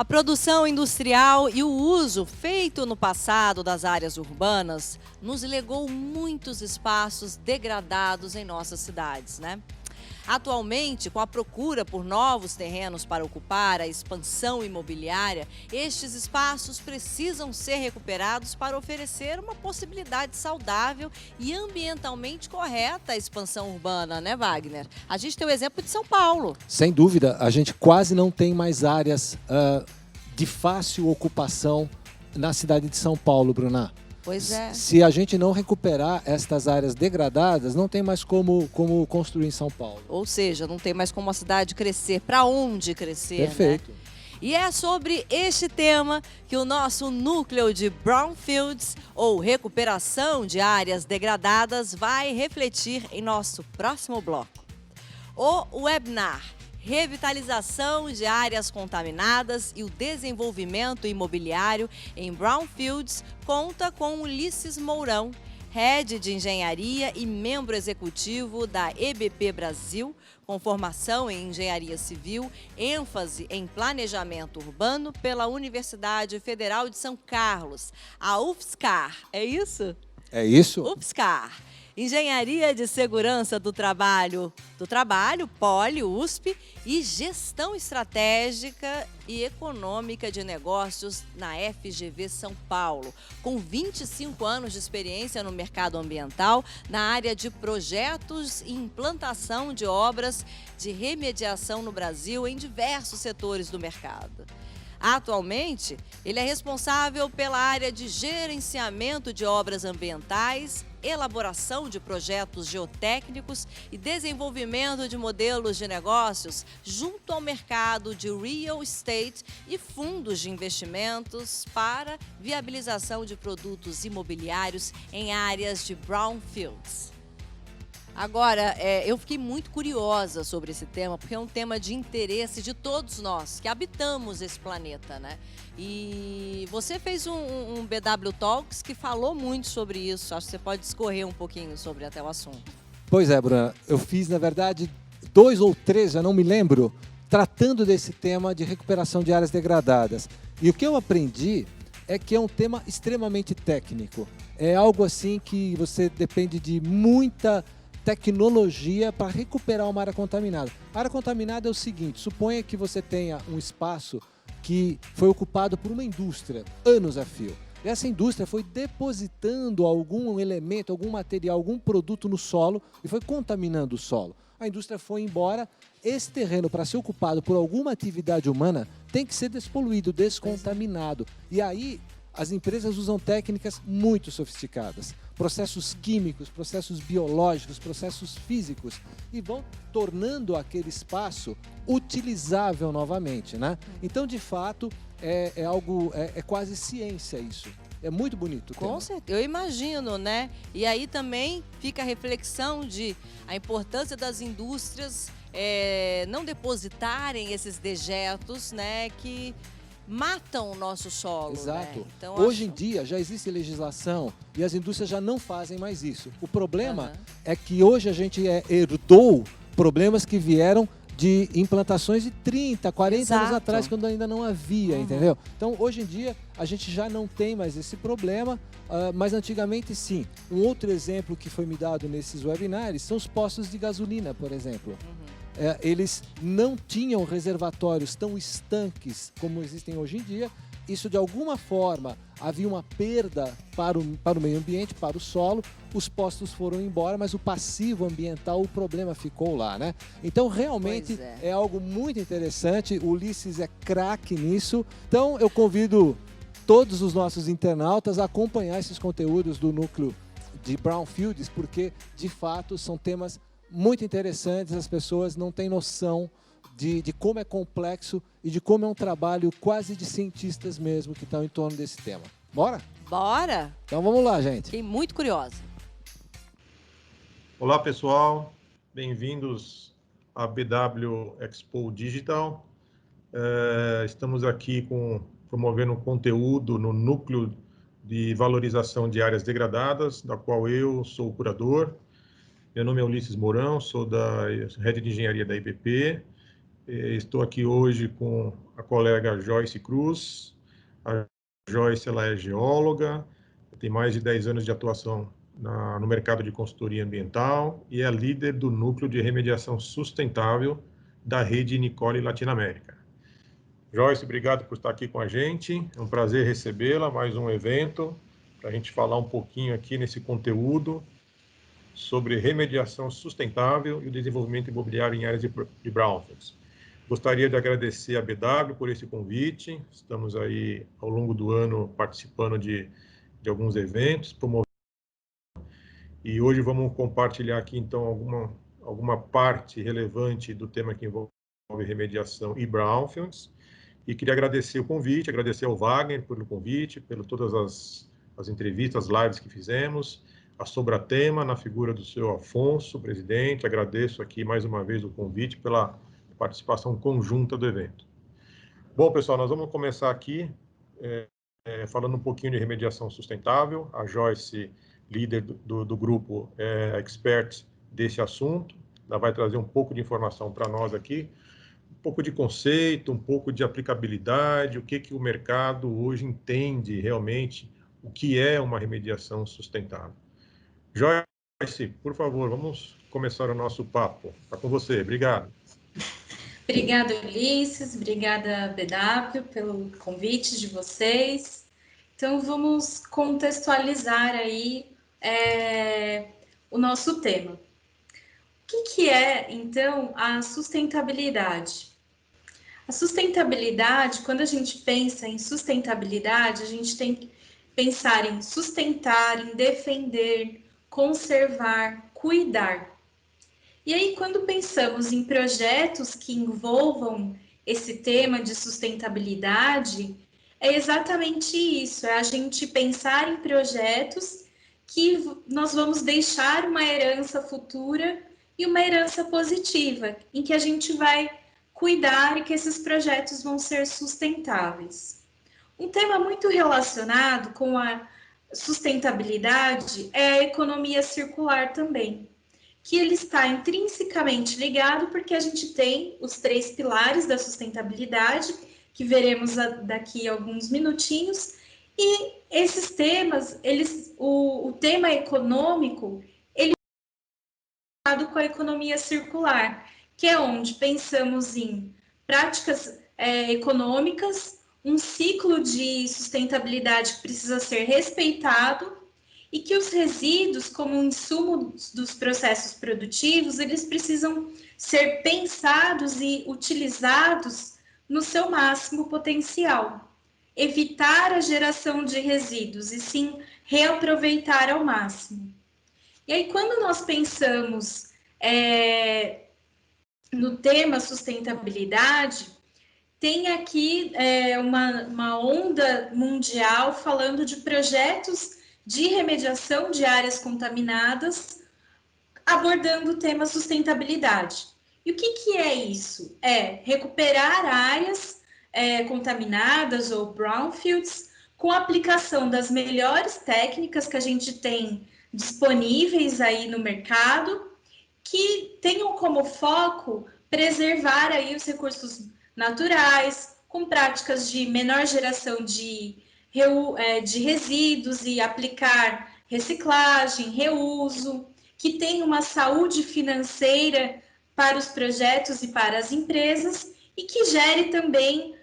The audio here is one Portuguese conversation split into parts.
A produção industrial e o uso feito no passado das áreas urbanas nos legou muitos espaços degradados em nossas cidades, né? Atualmente, com a procura por novos terrenos para ocupar, a expansão imobiliária, estes espaços precisam ser recuperados para oferecer uma possibilidade saudável e ambientalmente correta à expansão urbana, né, Wagner? A gente tem o exemplo de São Paulo. Sem dúvida, a gente quase não tem mais áreas de fácil ocupação na cidade de São Paulo, Bruna. Pois é. Se a gente não recuperar estas áreas degradadas, não tem mais como construir em São Paulo. Ou seja, não tem mais como a cidade crescer. Para onde crescer, Perfeito. né? E é sobre este tema que o nosso núcleo de Brownfields, ou recuperação de áreas degradadas, vai refletir em nosso próximo bloco. O webinar Revitalização de áreas contaminadas e o desenvolvimento imobiliário em Brownfields conta com Ulisses Mourão, Head de Engenharia e membro executivo da EBP Brasil, com formação em Engenharia Civil, ênfase em Planejamento Urbano pela Universidade Federal de São Carlos, a UFSCar. É isso? É isso? UFSCar. Engenharia de Segurança do Trabalho, Poli, USP, e Gestão Estratégica e Econômica de Negócios na FGV São Paulo, com 25 anos de experiência no mercado ambiental, na área de projetos e implantação de obras de remediação no Brasil em diversos setores do mercado. Atualmente, ele é responsável pela área de gerenciamento de obras ambientais, elaboração de projetos geotécnicos e desenvolvimento de modelos de negócios junto ao mercado de real estate e fundos de investimentos para viabilização de produtos imobiliários em áreas de brownfields. Agora, eu fiquei muito curiosa sobre esse tema, porque é um tema de interesse de todos nós que habitamos esse planeta, né? E você fez um BW Talks que falou muito sobre isso. Acho que você pode discorrer um pouquinho sobre até o assunto. Pois é, Bruna. Eu fiz, na verdade, 2 ou 3, já não me lembro, tratando desse tema de recuperação de áreas degradadas. E o que eu aprendi é que é um tema extremamente técnico. É algo assim que você depende de muita tecnologia para recuperar uma área contaminada. A área contaminada é o seguinte: suponha que você tenha um espaço que foi ocupado por uma indústria, anos a fio. E essa indústria foi depositando algum elemento, algum material, algum produto no solo e foi contaminando o solo. A indústria foi embora. Esse terreno, para ser ocupado por alguma atividade humana, tem que ser despoluído, descontaminado. E aí as empresas usam técnicas muito sofisticadas, processos químicos, processos biológicos, processos físicos, e vão tornando aquele espaço utilizável novamente, né? Então, de fato, é quase ciência isso. É muito bonito. Com certeza, eu imagino, né? E aí também fica a reflexão de a importância das indústrias não depositarem esses dejetos, né, que matam o nosso solo. Exato. Né? Então, hoje em dia já existe legislação e as indústrias já não fazem mais isso. O problema é que hoje a gente herdou problemas que vieram de implantações de 30, 40 anos atrás, quando ainda não havia, entendeu? Então, hoje em dia, a gente já não tem mais esse problema, mas antigamente sim. Um outro exemplo que foi me dado nesses webinários são os postos de gasolina, por exemplo. Eles não tinham reservatórios tão estanques como existem hoje em dia. Isso, de alguma forma, havia uma perda para o meio ambiente, para o solo. Os postos foram embora, mas o passivo ambiental, o problema ficou lá, né? Então, realmente, é algo muito interessante. O Ulisses é craque nisso. Então, eu convido todos os nossos internautas a acompanhar esses conteúdos do núcleo de Brownfields, porque, de fato, são temas muito interessantes. As pessoas não têm noção de como é complexo e de como é um trabalho quase de cientistas mesmo que estão em torno desse tema. Bora? Bora! Então vamos lá, gente. Fiquei muito curiosa. Olá, pessoal. Bem-vindos à BW Expo Digital. Estamos aqui promovendo conteúdo no núcleo de valorização de áreas degradadas, da qual eu sou o curador. Meu nome é Ulisses Mourão, sou da Rede de Engenharia da IBP. Estou aqui hoje com a a colega Joyce Cruz. A Joyce, ela é geóloga, tem mais de 10 anos de atuação no mercado de consultoria ambiental e é líder do núcleo de remediação sustentável da rede Nicole Latinoamérica. Joyce, obrigado por estar aqui com a gente. É um prazer recebê-la, mais um evento, para a gente falar um pouquinho aqui nesse conteúdo sobre remediação sustentável e o desenvolvimento imobiliário em áreas de brownfields. Gostaria de agradecer a BW por esse convite. Estamos aí, ao longo do ano, participando de alguns eventos, e hoje vamos compartilhar aqui, então, alguma parte relevante do tema que envolve remediação e brownfields. E queria agradecer o convite, agradecer ao Wagner pelo convite, por todas as entrevistas, as lives que fizemos, a Sobratema, na figura do seu Afonso, presidente. Agradeço aqui mais uma vez o convite pela participação conjunta do evento. Bom, pessoal, nós vamos começar aqui falando um pouquinho de remediação sustentável. A Joyce, líder do grupo, é expert desse assunto. Ela vai trazer um pouco de informação para nós aqui, um pouco de conceito, um pouco de aplicabilidade, o que o mercado hoje entende realmente, o que é uma remediação sustentável. Joyce, por favor, vamos começar o nosso papo. Está com você, obrigado. Obrigada, Ulisses, obrigada, BW, pelo convite de vocês. Então, vamos contextualizar aí o nosso tema. O que é, então, a sustentabilidade? A sustentabilidade, quando a gente pensa em sustentabilidade, a gente tem que pensar em sustentar, em defender, conservar, cuidar. E aí, quando pensamos em projetos que envolvam esse tema de sustentabilidade, é exatamente isso, é a gente pensar em projetos que nós vamos deixar uma herança futura e uma herança positiva, em que a gente vai cuidar e que esses projetos vão ser sustentáveis. Um tema muito relacionado com a sustentabilidade é a economia circular também, que ele está intrinsecamente ligado porque a gente tem os 3 pilares da sustentabilidade, que veremos daqui a alguns minutinhos, e esses temas, o tema econômico, ele é ligado com a economia circular, que é onde pensamos em práticas econômicas, um ciclo de sustentabilidade que precisa ser respeitado, e que os resíduos, como um insumo dos processos produtivos, eles precisam ser pensados e utilizados no seu máximo potencial. Evitar a geração de resíduos e sim reaproveitar ao máximo. E aí, quando nós pensamos no tema sustentabilidade, tem aqui uma onda mundial falando de projetos de remediação de áreas contaminadas, abordando o tema sustentabilidade. E o que é isso? É recuperar áreas contaminadas ou brownfields com a aplicação das melhores técnicas que a gente tem disponíveis aí no mercado, que tenham como foco preservar aí os recursos naturais, com práticas de menor geração de resíduos e aplicar reciclagem, reuso, que tem uma saúde financeira para os projetos e para as empresas e que gere também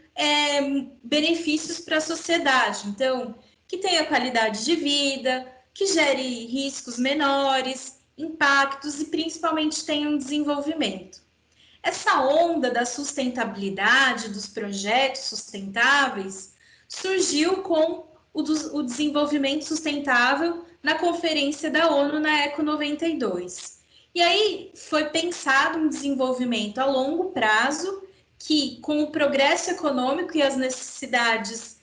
benefícios para a sociedade. Então, que tenha qualidade de vida, que gere riscos menores, impactos e principalmente tenha um desenvolvimento. Essa onda da sustentabilidade, dos projetos sustentáveis, surgiu com o desenvolvimento sustentável na Conferência da ONU na Eco 92. E aí foi pensado um desenvolvimento a longo prazo que, com o progresso econômico e as necessidades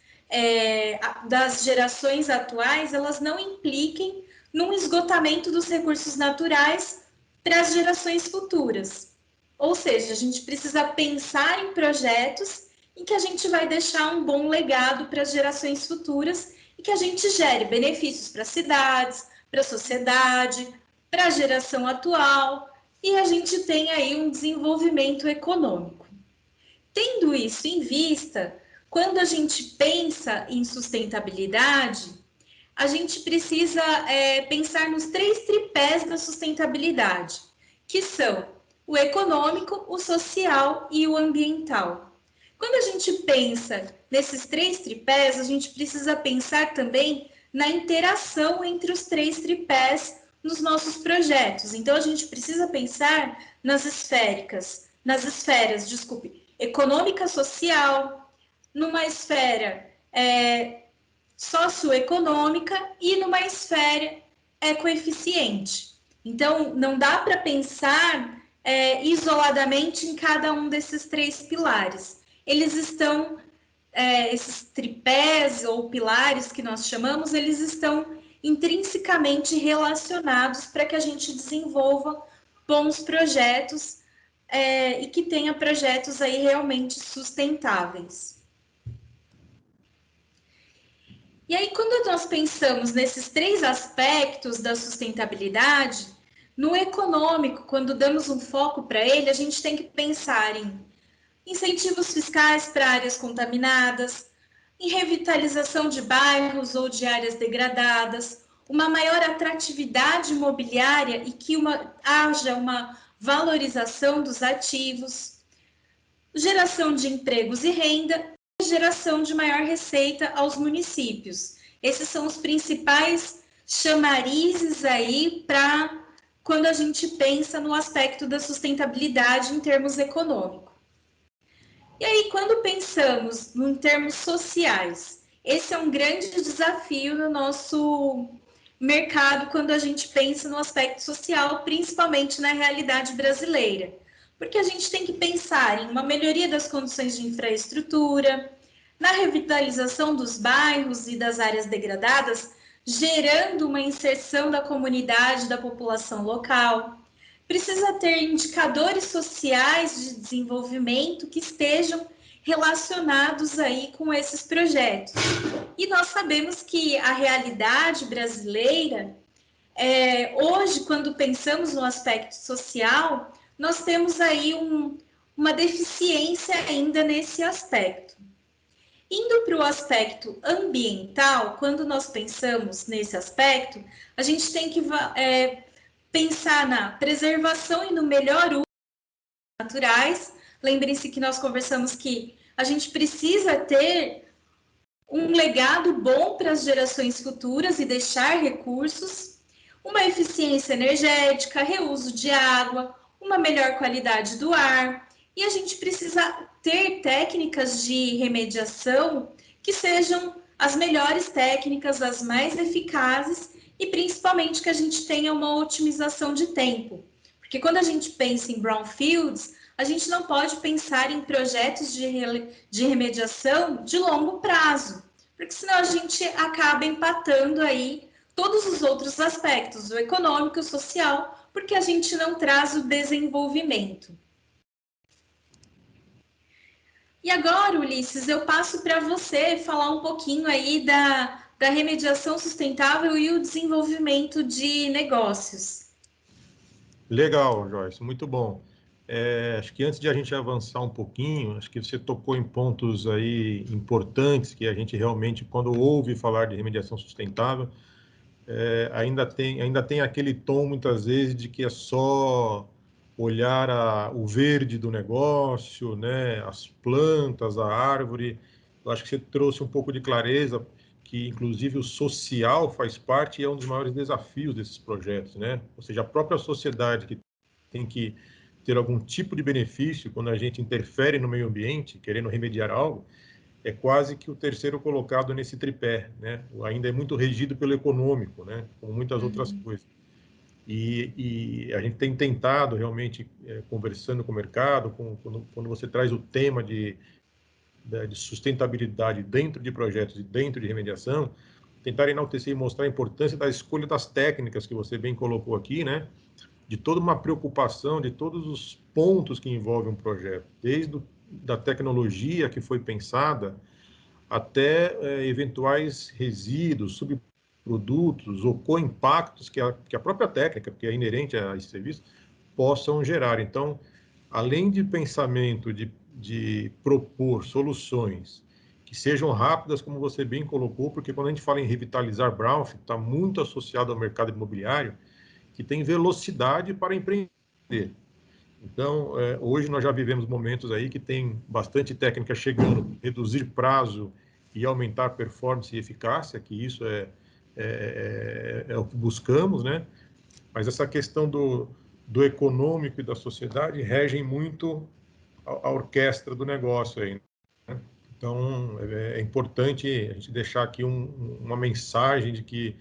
das gerações atuais, elas não impliquem num esgotamento dos recursos naturais para as gerações futuras. Ou seja, a gente precisa pensar em projetos em que a gente vai deixar um bom legado para as gerações futuras e que a gente gere benefícios para as cidades, para a sociedade, para a geração atual e a gente tem aí um desenvolvimento econômico. Tendo isso em vista, quando a gente pensa em sustentabilidade, a gente precisa pensar nos 3 tripés da sustentabilidade, que são o econômico, o social e o ambiental. Quando a gente pensa nesses 3 tripés, a gente precisa pensar também na interação entre os 3 tripés nos nossos projetos. Então, a gente precisa pensar nas esferas, econômica, social, numa esfera socioeconômica e numa esfera ecoeficiente. Então, não dá para pensar isoladamente em cada um desses 3 pilares. Eles estão, esses tripés ou pilares que nós chamamos, eles estão intrinsecamente relacionados para que a gente desenvolva bons projetos e que tenha projetos aí realmente sustentáveis. E aí, quando nós pensamos nesses 3 aspectos da sustentabilidade, no econômico, quando damos um foco para ele, a gente tem que pensar em incentivos fiscais para áreas contaminadas, em revitalização de bairros ou de áreas degradadas, uma maior atratividade imobiliária e que haja uma valorização dos ativos, geração de empregos e renda, e geração de maior receita aos municípios. Esses são os principais chamarizes aí para quando a gente pensa no aspecto da sustentabilidade em termos econômicos. E aí, quando pensamos em termos sociais, esse é um grande desafio no nosso mercado quando a gente pensa no aspecto social, principalmente na realidade brasileira. Porque a gente tem que pensar em uma melhoria das condições de infraestrutura, na revitalização dos bairros e das áreas degradadas, gerando uma inserção da comunidade, da população local. Precisa ter indicadores sociais de desenvolvimento que estejam relacionados aí com esses projetos. E nós sabemos que a realidade brasileira, hoje, quando pensamos no aspecto social, nós temos aí uma deficiência ainda nesse aspecto. Indo para o aspecto ambiental, quando nós pensamos nesse aspecto, a gente tem que pensar na preservação e no melhor uso dos naturais. Lembrem-se que nós conversamos que a gente precisa ter um legado bom para as gerações futuras e deixar recursos, uma eficiência energética, reuso de água, uma melhor qualidade do ar, e a gente precisa ter técnicas de remediação que sejam as melhores técnicas, as mais eficazes e principalmente que a gente tenha uma otimização de tempo. Porque quando a gente pensa em brownfields, a gente não pode pensar em projetos de remediação de longo prazo, porque senão a gente acaba empatando aí todos os outros aspectos, o econômico, o social, porque a gente não traz o desenvolvimento. E agora, Ulisses, eu passo para você falar um pouquinho aí da remediação sustentável e o desenvolvimento de negócios. Legal, Joyce, muito bom. Acho que antes de a gente avançar um pouquinho, acho que você tocou em pontos aí importantes que a gente realmente, quando ouve falar de remediação sustentável, ainda tem aquele tom, muitas vezes, de que é só olhar o verde do negócio, né, as plantas, a árvore. Eu acho que você trouxe um pouco de clareza, que inclusive o social faz parte e é um dos maiores desafios desses projetos, né? Ou seja, a própria sociedade que tem que ter algum tipo de benefício quando a gente interfere no meio ambiente, querendo remediar algo, é quase que o terceiro colocado nesse tripé, né? Ainda é muito regido pelo econômico, né? Como muitas outras coisas. E a gente tem tentado realmente, conversando com o mercado, quando você traz o tema de sustentabilidade dentro de projetos e dentro de remediação, tentar enaltecer e mostrar a importância da escolha das técnicas que você bem colocou aqui, né? De toda uma preocupação, de todos os pontos que envolvem um projeto, desde da tecnologia que foi pensada até eventuais resíduos, subprodutos ou co-impactos que a própria técnica, que é inerente a esse serviço, possam gerar. Então, além de pensamento de propor soluções que sejam rápidas, como você bem colocou, porque quando a gente fala em revitalizar brownfield, está muito associado ao mercado imobiliário, que tem velocidade para empreender. Então, hoje nós já vivemos momentos aí que tem bastante técnica chegando, reduzir prazo e aumentar performance e eficácia, que isso é o que buscamos, né? Mas essa questão do econômico e da sociedade regem muito a orquestra do negócio aí, né? Então, é importante a gente deixar aqui uma mensagem de que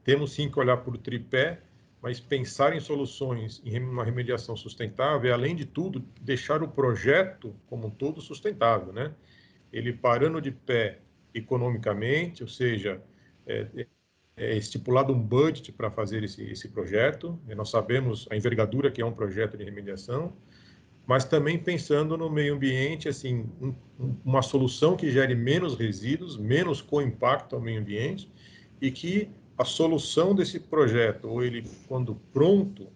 temos sim que olhar por tripé, mas pensar em soluções, em uma remediação sustentável, e, além de tudo, deixar o projeto como um todo sustentável, né? Ele parando de pé economicamente, ou seja, estipulado um budget para fazer esse projeto, e nós sabemos a envergadura que é um projeto de remediação, mas também pensando no meio ambiente, assim, uma solução que gere menos resíduos, menos co-impacto ao meio ambiente, e que a solução desse projeto, ou ele, quando pronto,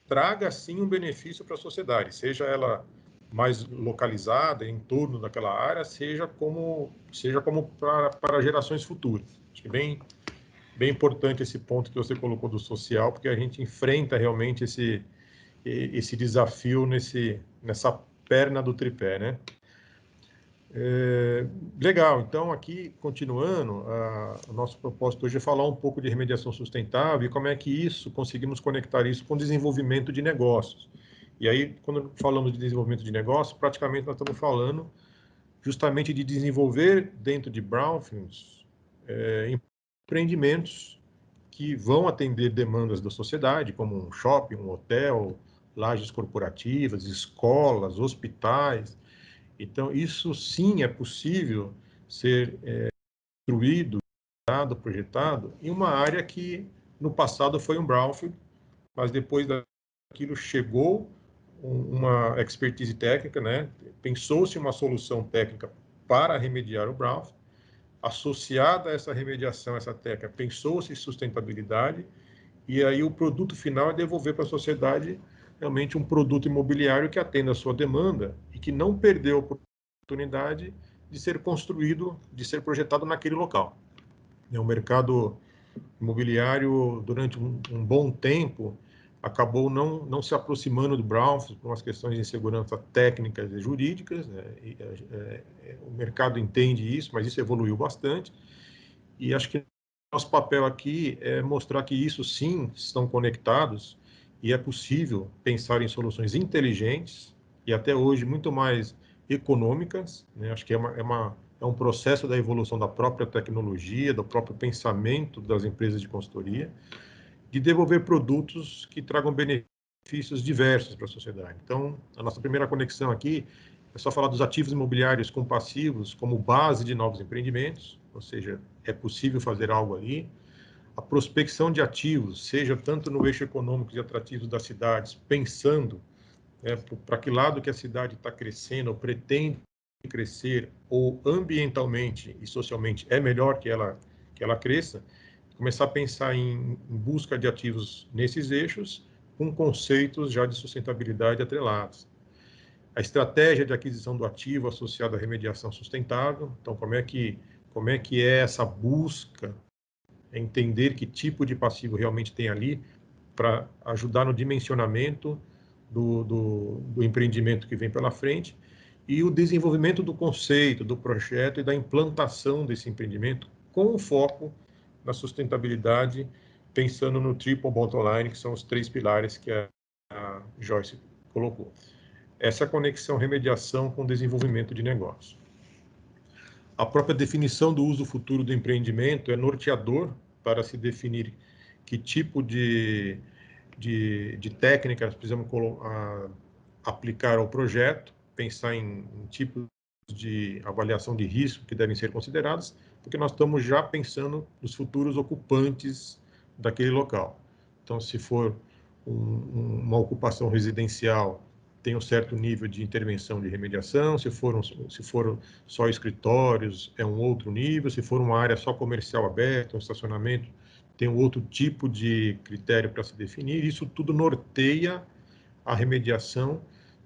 traga, sim, um benefício para a sociedade, seja ela mais localizada, em torno daquela área, seja como para gerações futuras. Acho que bem importante esse ponto que você colocou do social, porque a gente enfrenta realmente esse desafio nessa perna do tripé, né? Legal, então aqui, continuando, o nosso propósito hoje é falar um pouco de remediação sustentável e como é que conseguimos conectar isso com desenvolvimento de negócios. E aí, quando falamos de desenvolvimento de negócios, praticamente nós estamos falando justamente de desenvolver dentro de brownfields empreendimentos que vão atender demandas da sociedade, como um shopping, um hotel, lajes corporativas, escolas, hospitais. Então, isso sim é possível ser construído, projetado em uma área que no passado foi um brownfield, mas depois daquilo chegou uma expertise técnica, né? Pensou-se uma solução técnica para remediar o brownfield, associada a essa remediação, essa técnica, pensou-se em sustentabilidade, e aí o produto final é devolver para a sociedade realmente um produto imobiliário que atenda a sua demanda e que não perdeu a oportunidade de ser construído, de ser projetado naquele local. O mercado imobiliário, durante um bom tempo, acabou não se aproximando do brownfield por umas questões de insegurança técnicas e jurídicas, né? O mercado entende isso, mas isso evoluiu bastante, e acho que nosso papel aqui é mostrar que isso sim estão conectados e é possível pensar em soluções inteligentes e até hoje muito mais econômicas, né? Acho que é um processo da evolução da própria tecnologia, do próprio pensamento das empresas de consultoria, de desenvolver produtos que tragam benefícios diversos para a sociedade. Então, a nossa primeira conexão aqui é só falar dos ativos imobiliários com passivos como base de novos empreendimentos, ou seja, é possível fazer algo ali. A prospecção de ativos, seja tanto no eixo econômico e atrativos das cidades, pensando para que lado que a cidade está crescendo, ou pretende crescer, ou ambientalmente e socialmente é melhor que ela cresça, começar a pensar em busca de ativos nesses eixos, com conceitos já de sustentabilidade atrelados. A estratégia de aquisição do ativo associada à remediação sustentável, então como é que é essa busca, entender que tipo de passivo realmente tem ali, para ajudar no dimensionamento do empreendimento que vem pela frente, e o desenvolvimento do conceito, do projeto e da implantação desse empreendimento com o foco na sustentabilidade, pensando no triple bottom line, que são os 3 pilares que a Joyce colocou. Essa conexão remediação com desenvolvimento de negócio. A própria definição do uso futuro do empreendimento é norteador para se definir que tipo de técnicas precisamos aplicar ao projeto, pensar em tipos de avaliação de risco que devem ser considerados, porque nós estamos já pensando nos futuros ocupantes daquele local. Então, se for uma ocupação residencial, tem um certo nível de intervenção de remediação, se for só escritórios, é um outro nível, se for uma área só comercial aberta, um estacionamento, tem um outro tipo de critério para se definir. Isso tudo norteia a remediação,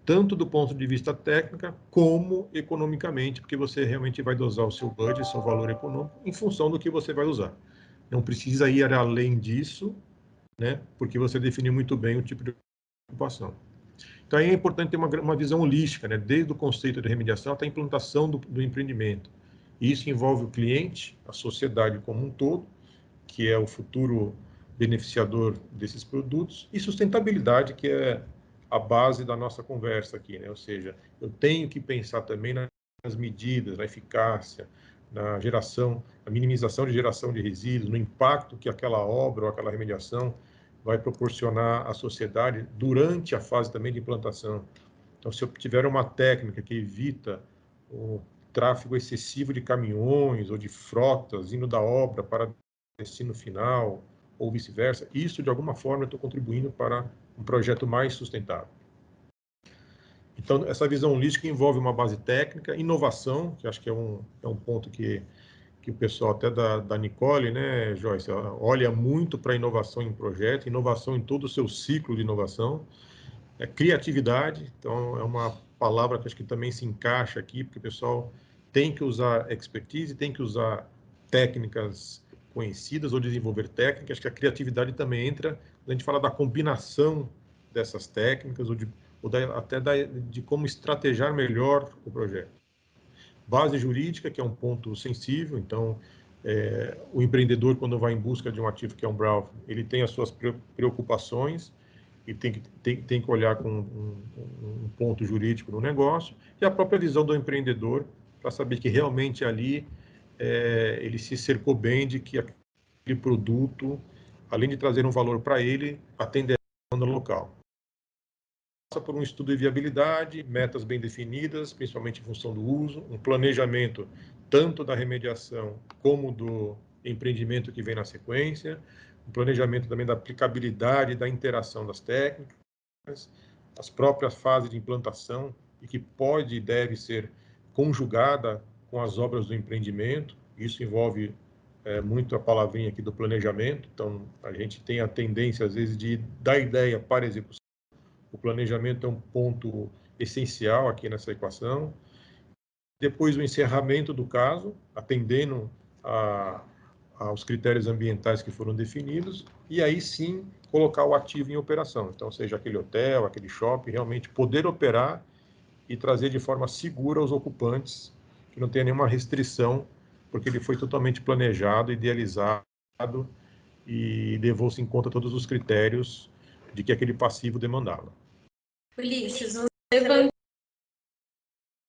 tanto do ponto de vista técnico como economicamente, porque você realmente vai dosar o seu budget, seu valor econômico, em função do que você vai usar. Não precisa ir além disso, né, porque você definiu muito bem o tipo de preocupação. Então, aí é importante ter uma visão holística, né, desde o conceito de remediação até a implantação do empreendimento. E isso envolve o cliente, a sociedade como um todo, que é o futuro beneficiador desses produtos, e sustentabilidade, que é a base da nossa conversa aqui, né? Ou seja, eu tenho que pensar também nas medidas, na eficácia, na geração, na minimização de geração de resíduos, no impacto que aquela obra ou aquela remediação vai proporcionar à sociedade durante a fase também de implantação. Então, se eu tiver uma técnica que evita o tráfego excessivo de caminhões ou de frotas indo da obra para destino final, ou vice-versa, isso, de alguma forma, eu estou contribuindo para um projeto mais sustentável. Então, essa visão holística envolve uma base técnica, inovação, que acho que é um ponto que o pessoal até da Nicole, né, Joyce, olha muito para a inovação em projeto, inovação em todo o seu ciclo de inovação, criatividade, então é uma palavra que acho que também se encaixa aqui, porque o pessoal tem que usar expertise, tem que usar técnicas conhecidas ou desenvolver técnicas. Acho que a criatividade também entra quando a gente fala da combinação dessas técnicas até de como estrategiar melhor o projeto. Base jurídica, que é um ponto sensível, então o empreendedor, quando vai em busca de um ativo que é um brownfield, ele tem as suas preocupações e tem que olhar com um ponto jurídico no negócio, e a própria visão do empreendedor, para saber que realmente ali ele se cercou bem de que aquele produto, além de trazer um valor para ele, atenderá a demanda local. Passa por um estudo de viabilidade, metas bem definidas, principalmente em função do uso, um planejamento tanto da remediação como do empreendimento que vem na sequência, um planejamento também da aplicabilidade, da interação das técnicas, as próprias fases de implantação, e que pode e deve ser conjugada com as obras do empreendimento. Isso envolve muito a palavrinha aqui do planejamento. Então, a gente tem a tendência, às vezes, de dar ideia para a execução. O planejamento é um ponto essencial aqui nessa equação. Depois, o encerramento do caso, atendendo aos critérios ambientais que foram definidos, e aí sim colocar o ativo em operação. Então, seja aquele hotel, aquele shopping, realmente poder operar e trazer de forma segura os ocupantes, que não tenha nenhuma restrição, porque ele foi totalmente planejado, idealizado e levou-se em conta todos os critérios de que aquele passivo demandava. Ulisses, você levantou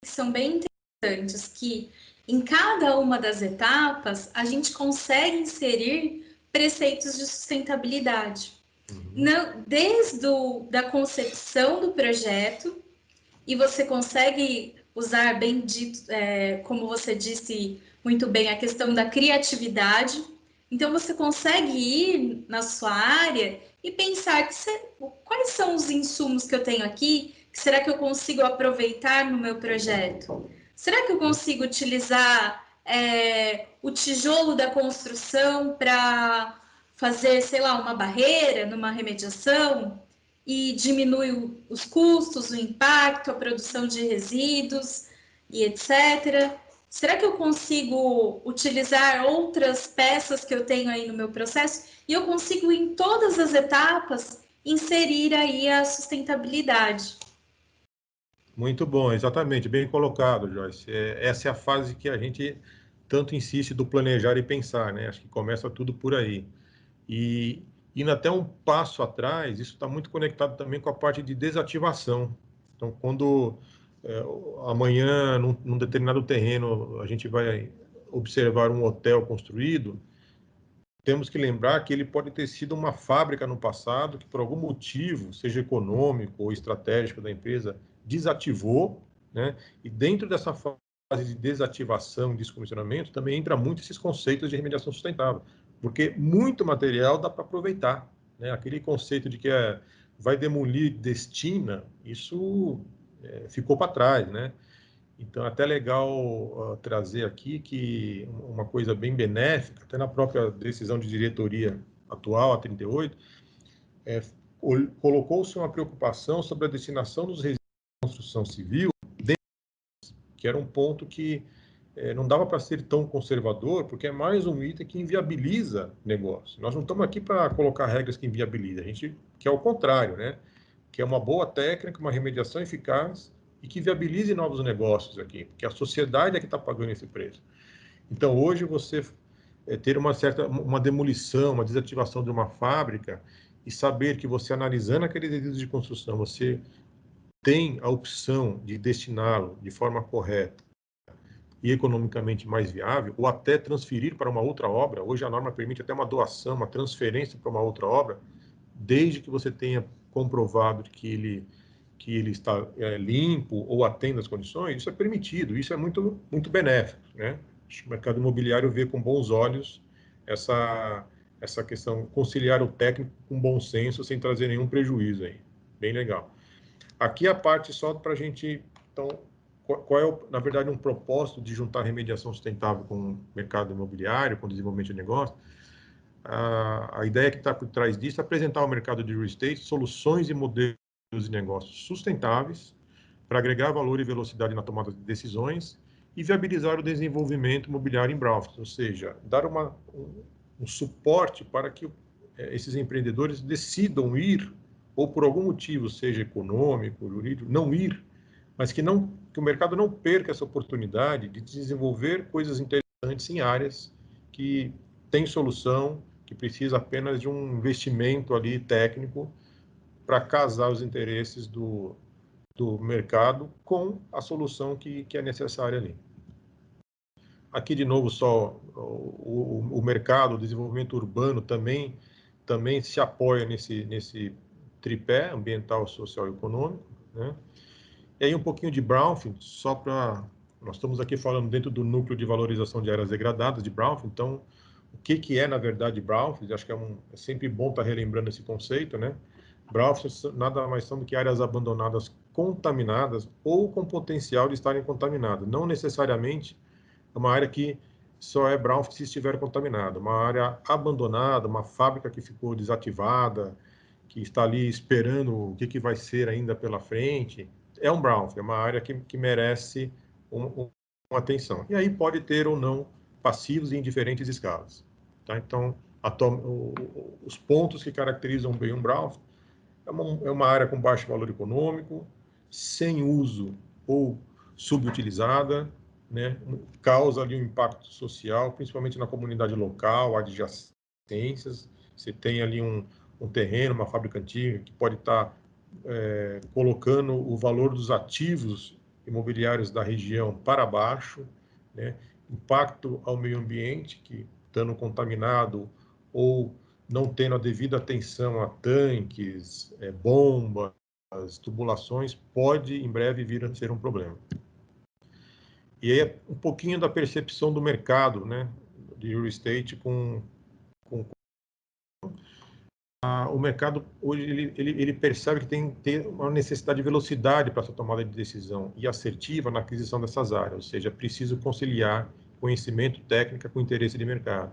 que são bem interessantes, que em cada uma das etapas a gente consegue inserir preceitos de sustentabilidade. Não, desde da concepção do projeto, e você consegue usar bem dito, como você disse muito bem, a questão da criatividade. Então, você consegue ir na sua área e pensar quais são os insumos que eu tenho aqui, que será que eu consigo aproveitar no meu projeto? Será que eu consigo utilizar o tijolo da construção para fazer, sei lá, uma barreira numa remediação? E diminui os custos, o impacto, a produção de resíduos e etc. Será que eu consigo utilizar outras peças que eu tenho aí no meu processo e eu consigo, em todas as etapas, inserir aí a sustentabilidade? Muito bom, exatamente, bem colocado, Joyce. Essa é a fase que a gente tanto insiste do planejar e pensar, né? Acho que começa tudo por aí. E indo até um passo atrás, isso está muito conectado também com a parte de desativação. Então, quando amanhã, num determinado terreno, a gente vai observar um hotel construído, temos que lembrar que ele pode ter sido uma fábrica no passado que, por algum motivo, seja econômico ou estratégico da empresa, desativou, né? E dentro dessa fase de desativação e descomissionamento também entra muito esses conceitos de remediação sustentável, porque muito material dá para aproveitar, né? Aquele conceito de que vai demolir, destina, isso ficou para trás, né? Então, é até legal trazer aqui que uma coisa bem benéfica, até na própria decisão de diretoria atual, a 38, colocou-se uma preocupação sobre a destinação dos resíduos construção civil, que era um ponto que não dava para ser tão conservador, porque é mais um item que inviabiliza negócio. Nós não estamos aqui para colocar regras que inviabilizam, a gente quer o contrário, né? Que é uma boa técnica, uma remediação eficaz e que viabilize novos negócios aqui, porque a sociedade é que está pagando esse preço. Então, hoje, você ter uma demolição, uma desativação de uma fábrica e saber que você, analisando aqueles resíduos de construção, você tem a opção de destiná-lo de forma correta e economicamente mais viável, ou até transferir para uma outra obra. Hoje a norma permite até uma doação, uma transferência para uma outra obra, desde que você tenha comprovado que ele está limpo ou atende às condições. Isso é permitido, isso é muito, muito benéfico, né? Acho que o mercado imobiliário vê com bons olhos essa questão, conciliar o técnico com bom senso, sem trazer nenhum prejuízo aí. Bem legal. Aqui a parte só para a gente, então, qual é, na verdade, um propósito de juntar remediação sustentável com o mercado imobiliário, com o desenvolvimento de negócio. A ideia que está por trás disso é apresentar ao mercado de real estate soluções e modelos de negócios sustentáveis para agregar valor e velocidade na tomada de decisões e viabilizar o desenvolvimento imobiliário em brownfields, ou seja, dar um suporte para que esses empreendedores decidam ir, ou por algum motivo, seja econômico, jurídico, não ir, mas que o mercado não perca essa oportunidade de desenvolver coisas interessantes em áreas que têm solução, que precisa apenas de um investimento ali técnico para casar os interesses do mercado com a solução que é necessária ali. Aqui, de novo, só o mercado, o desenvolvimento urbano também se apoia nesse tripé ambiental, social e econômico, né? E aí um pouquinho de brownfield, só para... Nós estamos aqui falando dentro do núcleo de valorização de áreas degradadas, de brownfield. Então, o que é, na verdade, brownfield? Acho que é sempre bom estar relembrando esse conceito, né? Brownfield nada mais são do que áreas abandonadas contaminadas ou com potencial de estarem contaminadas. Não necessariamente uma área que só é brownfield se estiver contaminada. Uma área abandonada, uma fábrica que ficou desativada, que está ali esperando o que vai ser ainda pela frente, é um brownfield, é uma área que merece uma atenção. E aí pode ter ou não passivos em diferentes escalas. Tá? Então, os pontos que caracterizam bem um brownfield é uma área com baixo valor econômico, sem uso ou subutilizada, né? Causa ali um impacto social, principalmente na comunidade local, adjacências. Você tem ali um terreno, uma fábrica antiga, que pode estar colocando o valor dos ativos imobiliários da região para baixo, né? Impacto ao meio ambiente, que estando contaminado ou não tendo a devida atenção a tanques, bombas, tubulações, pode em breve vir a ser um problema. E aí é um pouquinho da percepção do mercado, né, de real estate o mercado hoje ele percebe que tem que ter uma necessidade de velocidade para essa tomada de decisão e assertiva na aquisição dessas áreas, ou seja, é preciso conciliar conhecimento técnico com interesse de mercado.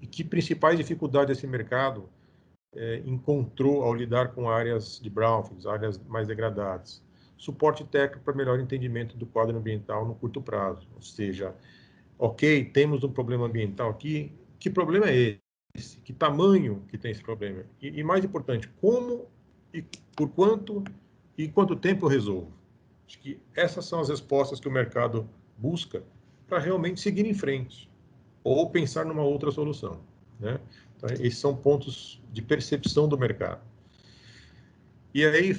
E que principais dificuldades esse mercado encontrou ao lidar com áreas de brownfields, áreas mais degradadas? Suporte técnico para melhor entendimento do quadro ambiental no curto prazo, ou seja, ok, temos um problema ambiental aqui, que problema é esse? Que tamanho que tem esse problema? E mais importante, como e por quanto e quanto tempo eu resolvo? Acho que essas são as respostas que o mercado busca para realmente seguir em frente ou pensar numa outra solução, né? Então, esses são pontos de percepção do mercado. E aí,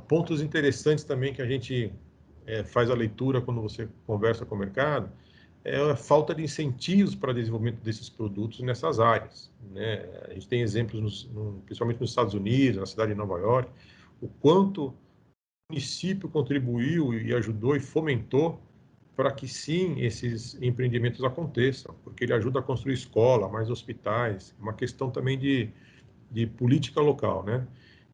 pontos interessantes também que a gente faz a leitura quando você conversa com o mercado, é a falta de incentivos para o desenvolvimento desses produtos nessas áreas, né? A gente tem exemplos, principalmente nos Estados Unidos, na cidade de Nova York, o quanto o município contribuiu e ajudou e fomentou para que, sim, esses empreendimentos aconteçam, porque ele ajuda a construir escola, mais hospitais, uma questão também de política local, né?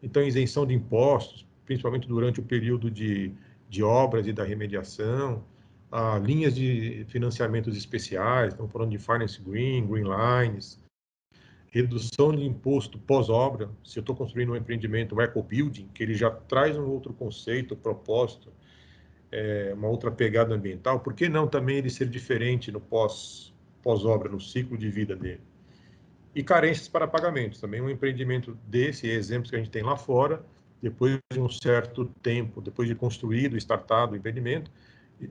Então, isenção de impostos, principalmente durante o período de obras e da remediação, linhas de financiamentos especiais, estamos falando de Finance Green, Green Lines, redução de imposto pós-obra. Se eu estou construindo um empreendimento, um eco-building, que ele já traz um outro conceito, propósito, uma outra pegada ambiental, por que não também ele ser diferente no pós-obra, no ciclo de vida dele? E carências para pagamentos. Também um empreendimento desse, exemplos que a gente tem lá fora, depois de um certo tempo, depois de construído, startado o empreendimento,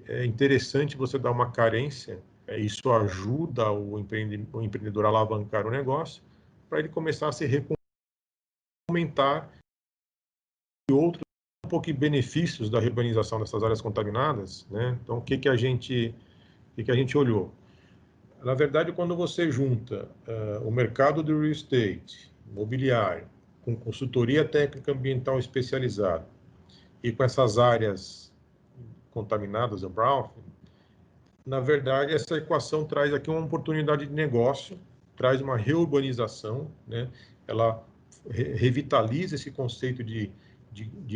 é interessante você dar uma carência, isso ajuda o empreendedor a alavancar o negócio, para ele começar a se recomentar e outros um pouco de benefícios da urbanização dessas áreas contaminadas, né? Então, o que a gente olhou? Na verdade, quando você junta o mercado do real estate, imobiliário, com consultoria técnica ambiental especializada e com essas áreas contaminadas, o brownfield, na verdade, essa equação traz aqui uma oportunidade de negócio, traz uma reurbanização, né? Ela revitaliza esse conceito de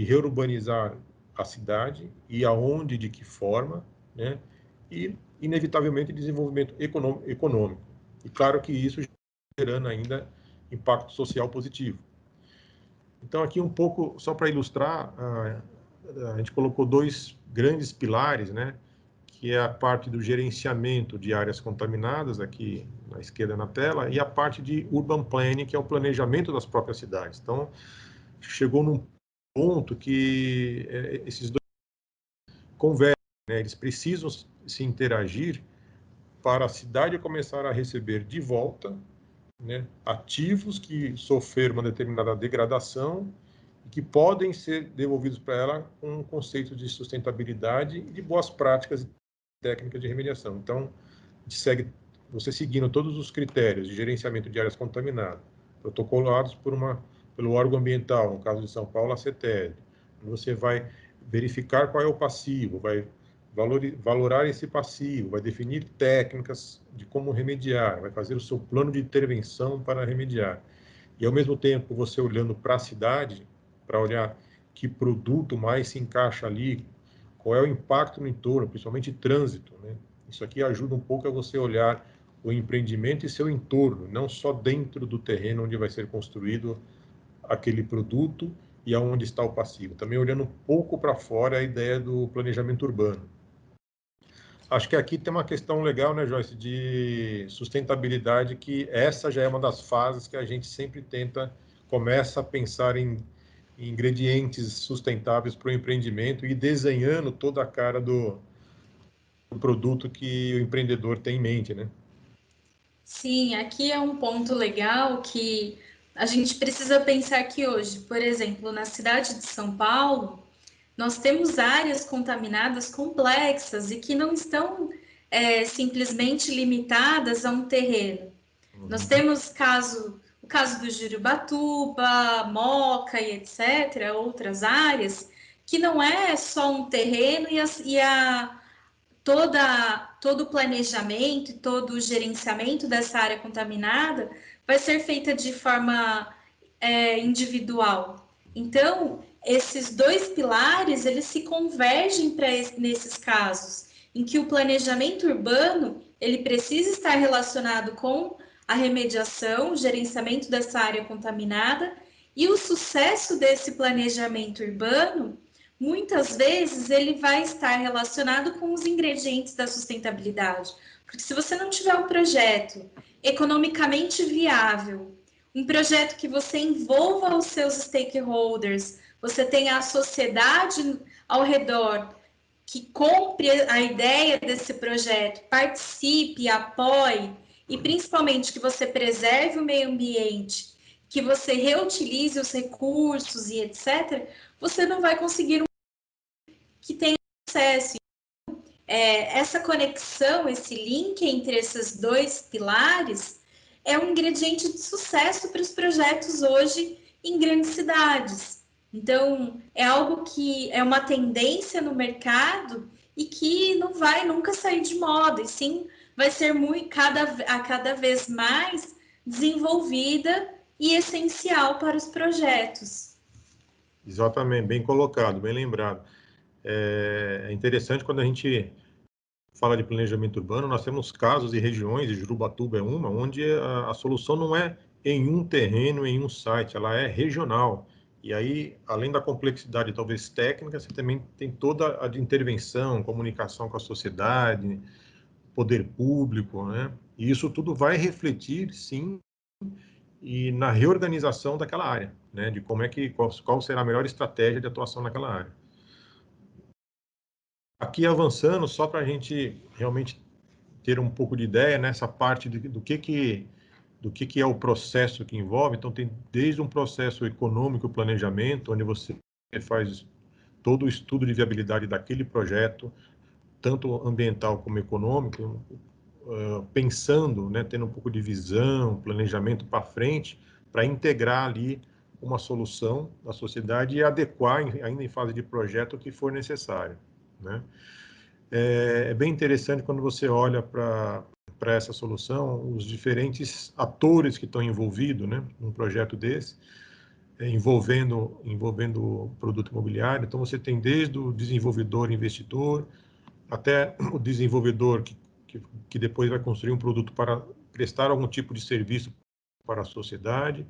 reurbanizar a cidade e aonde, de que forma, né? E, inevitavelmente, desenvolvimento econômico. E, claro que isso gerando ainda impacto social positivo. Então, aqui um pouco, só para ilustrar, a gente colocou 2 grandes pilares, né? Que é a parte do gerenciamento de áreas contaminadas, aqui na esquerda na tela, e a parte de urban planning, que é o planejamento das próprias cidades. Então, chegou num ponto que esses dois conversam, né? Eles precisam se interagir para a cidade começar a receber de volta, né, ativos que sofreram uma determinada degradação e que podem ser devolvidos para ela com um conceito de sustentabilidade e de boas práticas e técnicas de remediação. Então, você seguindo todos os critérios de gerenciamento de áreas contaminadas, protocolados pelo órgão ambiental, no caso de São Paulo, a CETESB, você vai verificar qual é o passivo, vai valorar esse passivo, vai definir técnicas de como remediar, vai fazer o seu plano de intervenção para remediar. E, ao mesmo tempo, você olhando para a cidade, para olhar que produto mais se encaixa ali, qual é o impacto no entorno, principalmente trânsito, né? Isso aqui ajuda um pouco a você olhar o empreendimento e seu entorno, não só dentro do terreno onde vai ser construído aquele produto e aonde está o passivo. Também olhando um pouco para fora a ideia do planejamento urbano. Acho que aqui tem uma questão legal, né, Joyce, de sustentabilidade, que essa já é uma das fases que a gente sempre começa a pensar em ingredientes sustentáveis para o empreendimento e desenhando toda a cara do produto que o empreendedor tem em mente, né? Sim, aqui é um ponto legal que a gente precisa pensar que hoje, por exemplo, na cidade de São Paulo, nós temos áreas contaminadas complexas e que não estão simplesmente limitadas a um terreno. Nós temos o caso do Jurubatuba, Moca e etc., outras áreas, que não é só um terreno todo o planejamento e todo o gerenciamento dessa área contaminada vai ser feita de forma individual. Então, esses 2 pilares, eles se convergem nesses casos, em que o planejamento urbano, ele precisa estar relacionado com a remediação, o gerenciamento dessa área contaminada, e o sucesso desse planejamento urbano, muitas vezes, ele vai estar relacionado com os ingredientes da sustentabilidade. Porque se você não tiver um projeto economicamente viável, um projeto que você envolva os seus stakeholders, você tenha a sociedade ao redor que compre a ideia desse projeto, participe, apoie e principalmente que você preserve o meio ambiente, que você reutilize os recursos e etc., você não vai conseguir que tenha sucesso. Essa conexão, esse link entre esses 2 pilares é um ingrediente de sucesso para os projetos hoje em grandes cidades. Então, é algo que é uma tendência no mercado e que não vai nunca sair de moda, e sim vai ser cada vez mais desenvolvida e essencial para os projetos. Exatamente, bem colocado, bem lembrado. É interessante quando a gente fala de planejamento urbano, nós temos casos e regiões, e Jurubatuba é uma, onde a solução não é em um terreno, em um site, ela é regional. E aí, além da complexidade talvez técnica, você também tem toda a de intervenção, comunicação com a sociedade, poder público, né? E isso tudo vai refletir, sim, e na reorganização daquela área, né? De como é que qual será a melhor estratégia de atuação naquela área. Aqui avançando, só para a gente realmente ter um pouco de ideia nessa parte do que é o processo que envolve. Então, tem desde um processo econômico, planejamento, onde você faz todo o estudo de viabilidade daquele projeto, tanto ambiental como econômico, pensando, né, tendo um pouco de visão, planejamento para frente, para integrar ali uma solução da sociedade e adequar, ainda em fase de projeto, o que for necessário, né? É bem interessante quando você olha para essa solução, os diferentes atores que estão envolvidos, né, num projeto desse, envolvendo o produto imobiliário. Então, você tem desde o desenvolvedor, investidor, até o desenvolvedor que depois vai construir um produto para prestar algum tipo de serviço para a sociedade,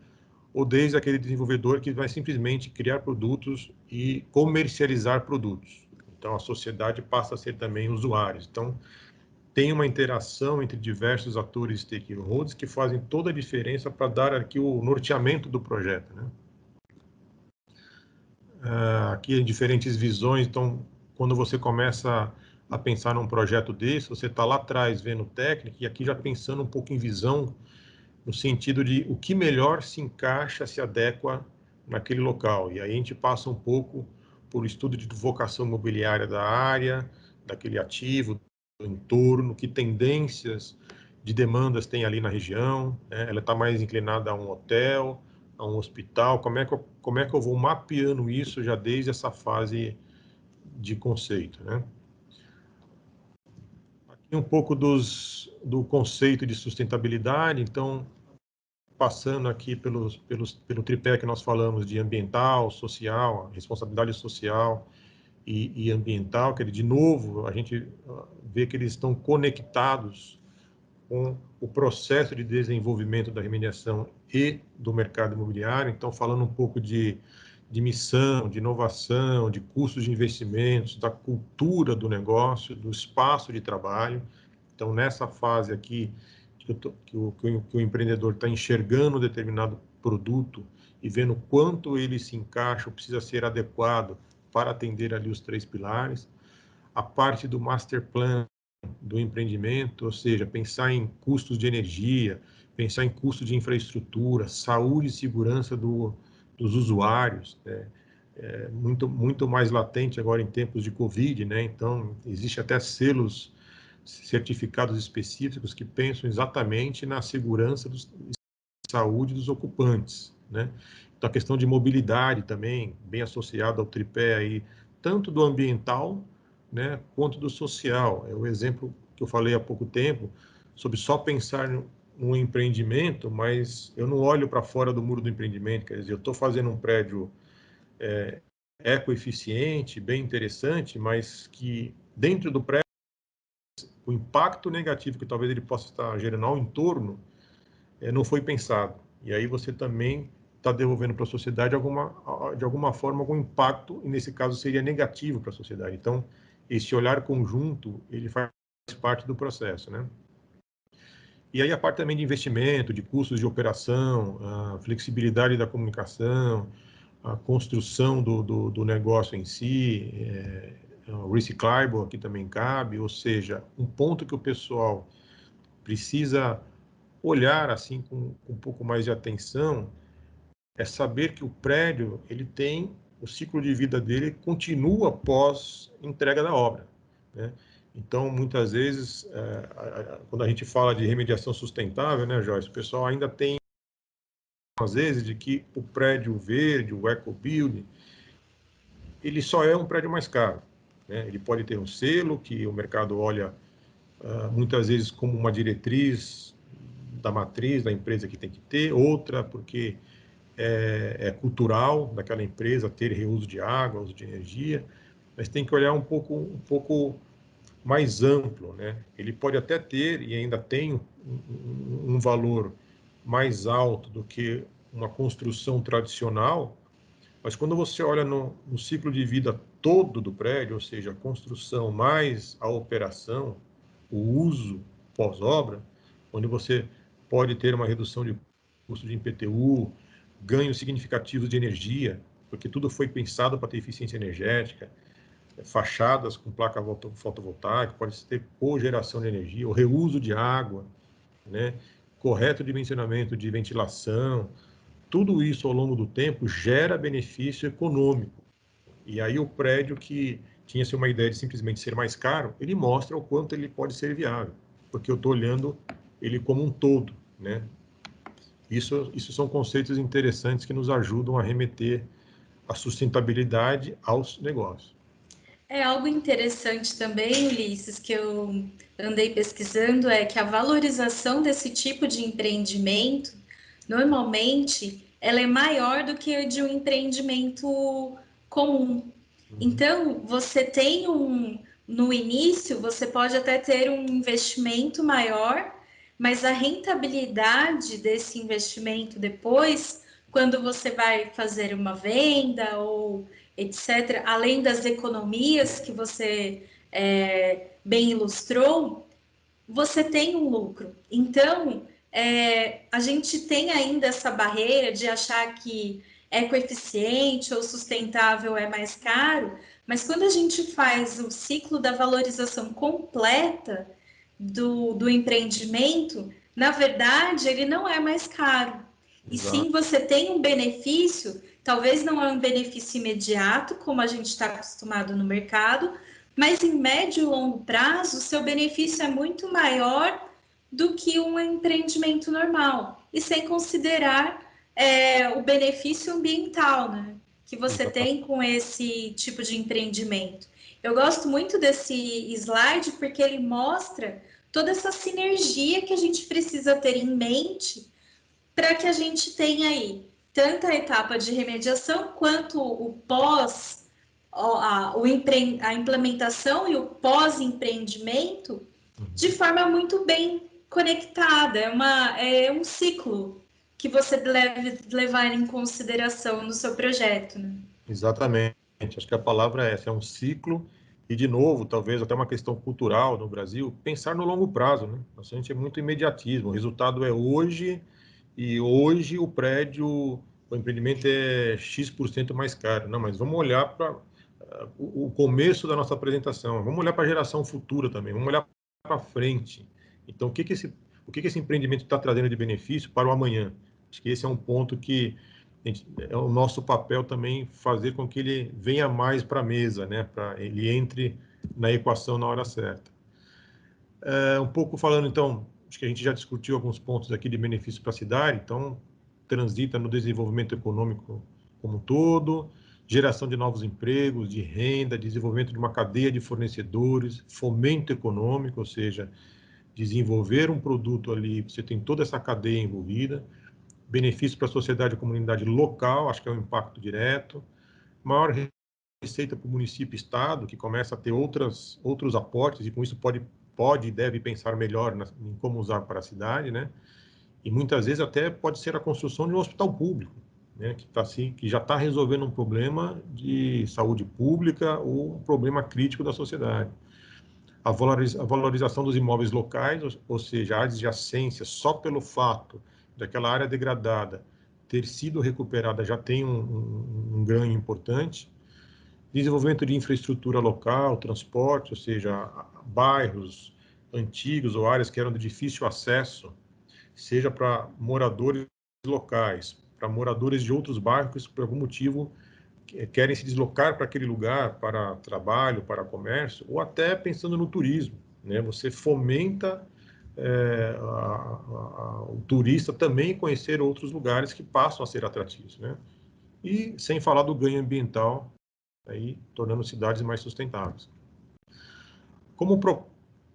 ou desde aquele desenvolvedor que vai simplesmente criar produtos e comercializar produtos. Então, a sociedade passa a ser também usuários. Então, tem uma interação entre diversos atores stakeholders que fazem toda a diferença para dar aqui o norteamento do projeto, né? Aqui, diferentes visões. Então, quando você começa a pensar num projeto desse, você está lá atrás vendo técnica e aqui já pensando um pouco em visão, no sentido de o que melhor se encaixa, se adequa naquele local. E aí a gente passa um pouco por estudo de vocação imobiliária da área, daquele ativo, do entorno, que tendências de demandas tem ali na região, né? Ela está mais inclinada a um hotel, a um hospital, como é que eu vou mapeando isso já desde essa fase de conceito, né? Aqui um pouco do conceito de sustentabilidade. Então, passando aqui pelo tripé que nós falamos de ambiental, social, responsabilidade social e ambiental, que de novo a gente vê que eles estão conectados com o processo de desenvolvimento da remediação e do mercado imobiliário. Então, falando um pouco de missão, de inovação, de custos de investimentos, da cultura do negócio, do espaço de trabalho. Então, nessa fase aqui, que o empreendedor está enxergando um determinado produto e vendo quanto ele se encaixa, precisa ser adequado para atender ali os 3 pilares. A parte do master plan do empreendimento, ou seja, pensar em custos de energia, pensar em custos de infraestrutura, saúde e segurança dos usuários, né? Muito mais latente agora em tempos de Covid, né? Então, existe até selos, certificados específicos que pensam exatamente na segurança e saúde dos ocupantes, né? Então, a questão de mobilidade também, bem associada ao tripé aí, tanto do ambiental, né, quanto do social. É o exemplo que eu falei há pouco tempo, sobre só pensar no empreendimento, mas eu não olho para fora do muro do empreendimento. Quer dizer, eu estou fazendo um prédio ecoeficiente, bem interessante, mas que dentro do prédio, o impacto negativo que talvez ele possa estar gerando ao entorno não foi pensado. E aí você também está devolvendo para a sociedade de alguma forma algum impacto, e nesse caso seria negativo para a sociedade. Então, esse olhar conjunto, ele faz parte do processo, né? E aí a parte também de investimento, de custos de operação, a flexibilidade da comunicação, a construção do negócio em si, o reciclable aqui também cabe, ou seja, um ponto que o pessoal precisa olhar assim com um pouco mais de atenção é saber que o prédio, ele tem o ciclo de vida dele continua após entrega da obra, né? Então, muitas vezes, quando a gente fala de remediação sustentável, né, Joyce, o pessoal ainda tem, às vezes, de que o prédio verde, o eco-building, ele só é um prédio mais caro, né? Ele pode ter um selo que o mercado olha muitas vezes como uma diretriz da matriz da empresa que tem que ter, outra porque é cultural daquela empresa ter reuso de água, uso de energia, mas tem que olhar um pouco mais amplo, né? Ele pode até ter e ainda tem um valor mais alto do que uma construção tradicional, mas quando você olha no ciclo de vida todo do prédio, ou seja, a construção mais a operação, o uso pós-obra, onde você pode ter uma redução de custo de IPTU, ganhos significativos de energia, porque tudo foi pensado para ter eficiência energética, fachadas com placa fotovoltaica, pode ter cogeração de energia, o reuso de água, né? Correto dimensionamento de ventilação, tudo isso ao longo do tempo gera benefício econômico. E aí o prédio que tinha-se uma ideia de simplesmente ser mais caro, ele mostra o quanto ele pode ser viável, porque eu estou olhando ele como um todo, né? Isso são conceitos interessantes que nos ajudam a remeter a sustentabilidade aos negócios. É algo interessante também, Ulisses, que eu andei pesquisando, é que a valorização desse tipo de empreendimento, normalmente, ela é maior do que a de um empreendimento comum. Então, você tem no início, você pode até ter um investimento maior, mas a rentabilidade desse investimento depois, quando você vai fazer uma venda ou etc., além das economias que você bem ilustrou, você tem um lucro. Então, a gente tem ainda essa barreira de achar que ecoeficiente ou sustentável é mais caro, mas quando a gente faz o ciclo da valorização completa do empreendimento, na verdade, ele não é mais caro. E sim, você tem um benefício, talvez não é um benefício imediato, como a gente está acostumado no mercado, mas em médio e longo prazo, o seu benefício é muito maior do que um empreendimento normal. E sem considerar o benefício ambiental, né, que você tem com esse tipo de empreendimento. Eu gosto muito desse slide porque ele mostra toda essa sinergia que a gente precisa ter em mente para que a gente tenha aí tanto a etapa de remediação quanto o pós, a implementação e o pós-empreendimento de forma muito bem conectada. É um ciclo que você deve levar em consideração no seu projeto, né? Exatamente. Acho que a palavra é essa, é um ciclo e, de novo, talvez até uma questão cultural no Brasil, pensar no longo prazo, né? A gente é muito imediatismo, o resultado é hoje, e hoje o prédio, o empreendimento é X% mais caro. Não, mas vamos olhar para o começo da nossa apresentação, vamos olhar para a geração futura também, vamos olhar para frente. Então, o que esse empreendimento está trazendo de benefício para o amanhã? Acho que esse é um ponto que é o nosso papel também fazer com que ele venha mais para a mesa, né? Para ele entre na equação na hora certa. Um pouco falando, então, acho que a gente já discutiu alguns pontos aqui de benefício para a cidade, então, transita no desenvolvimento econômico como um todo, geração de novos empregos, de renda, desenvolvimento de uma cadeia de fornecedores, fomento econômico, ou seja, desenvolver um produto ali, você tem toda essa cadeia envolvida, benefício para a sociedade e comunidade local, acho que é um impacto direto, maior receita para o município e estado, que começa a ter outros aportes, e com isso pode e deve pensar melhor em como usar para a cidade, né? E muitas vezes até pode ser a construção de um hospital público, né? Que já está resolvendo um problema de saúde pública ou um problema crítico da sociedade. A valorização dos imóveis locais, ou seja, a adjacência, só pelo fato daquela área degradada ter sido recuperada, já tem um ganho importante. Desenvolvimento de infraestrutura local, transporte, ou seja, bairros antigos ou áreas que eram de difícil acesso, seja para moradores locais, para moradores de outros bairros que, por algum motivo, querem se deslocar para aquele lugar, para trabalho, para comércio, ou até pensando no turismo, né? Você fomenta o turista também conhecer outros lugares que passam a ser atrativos, né? E sem falar do ganho ambiental, aí tornando cidades mais sustentáveis. Como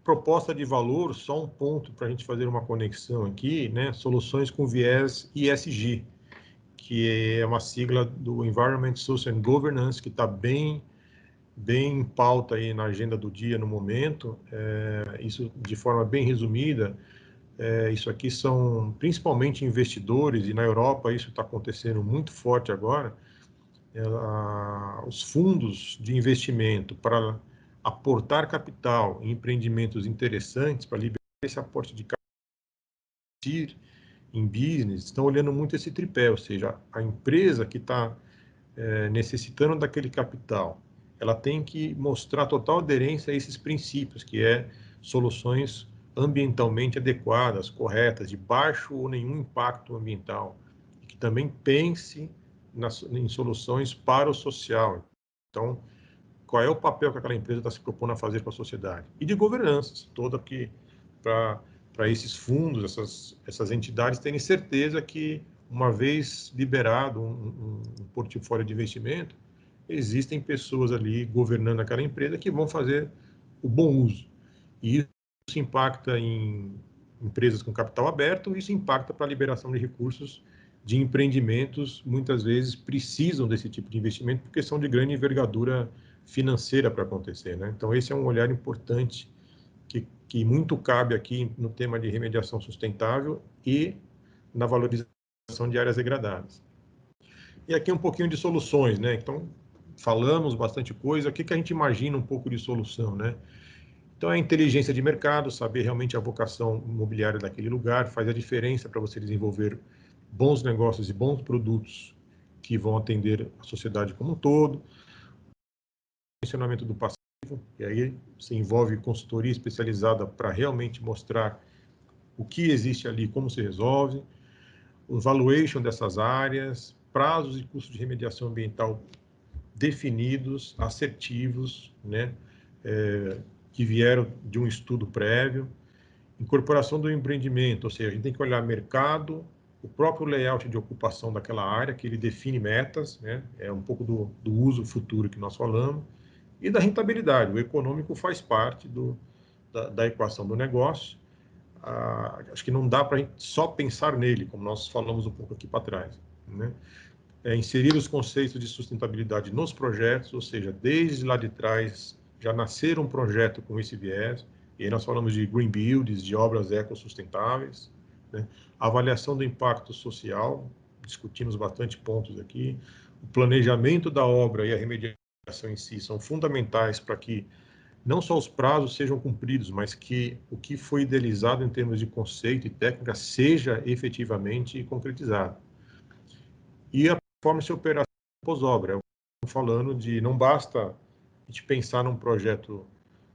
proposta de valor, só um ponto para a gente fazer uma conexão aqui, né? Soluções com viés ESG, que é uma sigla do Environment, Social and Governance, que está bem em pauta aí na agenda do dia no momento. Isso de forma bem resumida, Isso aqui são principalmente investidores, e na Europa isso está acontecendo muito forte agora, os fundos de investimento para aportar capital em empreendimentos interessantes, para liberar esse aporte de capital em business, estão olhando muito esse tripé, ou seja, a empresa que está necessitando daquele capital, ela tem que mostrar total aderência a esses princípios, que é soluções ambientalmente adequadas, corretas, de baixo ou nenhum impacto ambiental, e que também pense em soluções para o social. Então, qual é o papel que aquela empresa está se propondo a fazer para a sociedade? E de governança, toda que para esses fundos, essas entidades terem certeza que, uma vez liberado um portfólio de investimento, existem pessoas ali governando aquela empresa que vão fazer o bom uso. E isso impacta em empresas com capital aberto, isso impacta para a liberação de recursos de empreendimentos, muitas vezes precisam desse tipo de investimento porque são de grande envergadura financeira para acontecer, né? Então, esse é um olhar importante que muito cabe aqui no tema de remediação sustentável e na valorização de áreas degradadas. E aqui um pouquinho de soluções, né? Então, falamos bastante coisa, o que a gente imagina um pouco de solução, né? Então, é a inteligência de mercado, saber realmente a vocação imobiliária daquele lugar, faz a diferença para você desenvolver bons negócios e bons produtos que vão atender a sociedade como um todo. Funcionamento do passivo, e aí se envolve consultoria especializada para realmente mostrar o que existe ali, como se resolve, o valuation dessas áreas, prazos e custos de remediação ambiental definidos, assertivos, né, que vieram de um estudo prévio, incorporação do empreendimento, ou seja, a gente tem que olhar mercado, o próprio layout de ocupação daquela área, que ele define metas, né, é um pouco do uso futuro que nós falamos, e da rentabilidade. O econômico faz parte da equação do negócio. Acho que não dá para a gente só pensar nele, como nós falamos um pouco aqui para trás, né? Inserir os conceitos de sustentabilidade nos projetos, ou seja, desde lá de trás já nascer um projeto com esse viés, e aí nós falamos de green builds, de obras ecossustentáveis, né? Avaliação do impacto social, discutimos bastante pontos aqui, o planejamento da obra e a remediação em si são fundamentais para que não só os prazos sejam cumpridos, mas que o que foi idealizado em termos de conceito e técnica seja efetivamente concretizado. E a performance operacional pós-obra. Estamos falando de não basta a gente pensar num projeto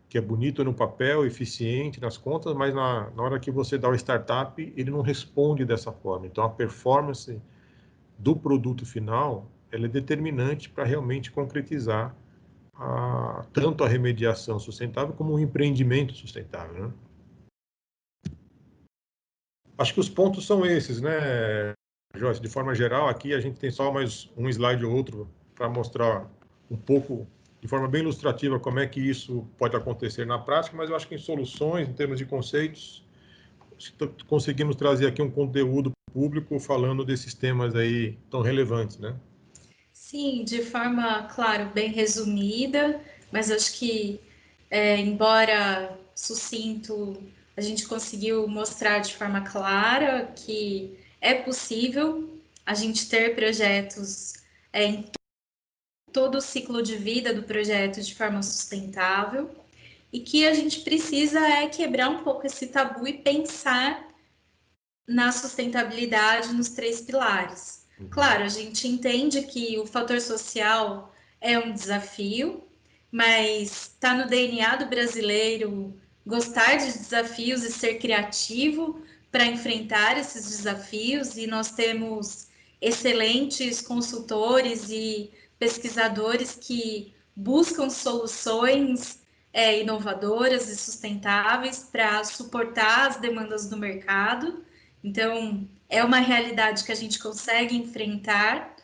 que é bonito no papel, eficiente nas contas, mas na hora que você dá o startup, ele não responde dessa forma. Então, a performance do produto final, ela é determinante para realmente concretizar tanto a remediação sustentável como o empreendimento sustentável, né? Acho que os pontos são esses, né, Joyce? De forma geral, aqui a gente tem só mais um slide ou outro para mostrar um pouco, de forma bem ilustrativa, como é que isso pode acontecer na prática, mas eu acho que em soluções, em termos de conceitos, conseguimos trazer aqui um conteúdo público falando desses temas aí tão relevantes, né? Sim, de forma, claro, bem resumida, mas acho que, embora sucinto, a gente conseguiu mostrar de forma clara que é possível a gente ter projetos em todo o ciclo de vida do projeto de forma sustentável e que a gente precisa quebrar um pouco esse tabu e pensar na sustentabilidade nos 3 pilares. Claro, a gente entende que o fator social é um desafio, mas está no DNA do brasileiro gostar de desafios e ser criativo para enfrentar esses desafios, e nós temos excelentes consultores e pesquisadores que buscam soluções inovadoras e sustentáveis para suportar as demandas do mercado. Então, é uma realidade que a gente consegue enfrentar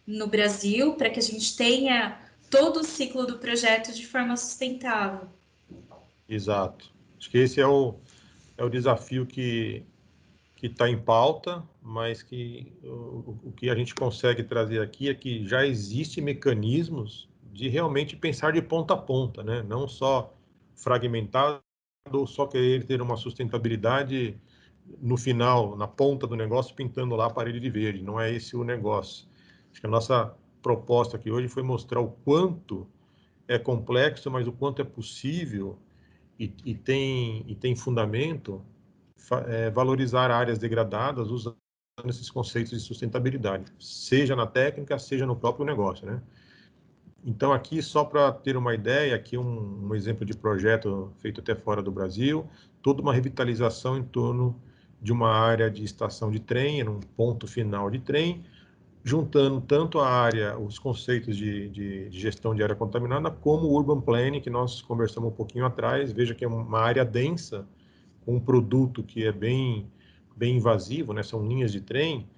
no Brasil para que a gente tenha todo o ciclo do projeto de forma sustentável. Exato. Acho que esse é o desafio que está em pauta, mas que o que a gente consegue trazer aqui é que já existem mecanismos de realmente pensar de ponta a ponta, né? Não só fragmentado, ou só querer ter uma sustentabilidade no final, na ponta do negócio, pintando lá a parede de verde. Não é esse o negócio. Acho que a nossa proposta aqui hoje foi mostrar o quanto é complexo, mas o quanto é possível e tem fundamento valorizar áreas degradadas usando esses conceitos de sustentabilidade, seja na técnica, seja no próprio negócio, né? Então, aqui, só para ter uma ideia, aqui um exemplo de projeto feito até fora do Brasil, toda uma revitalização em torno de uma área de estação de trem, um ponto final de trem, juntando tanto a área, os conceitos de gestão de área contaminada, como o urban planning, que nós conversamos um pouquinho atrás. Veja que é uma área densa, com um produto que é bem invasivo, né? São linhas de trem,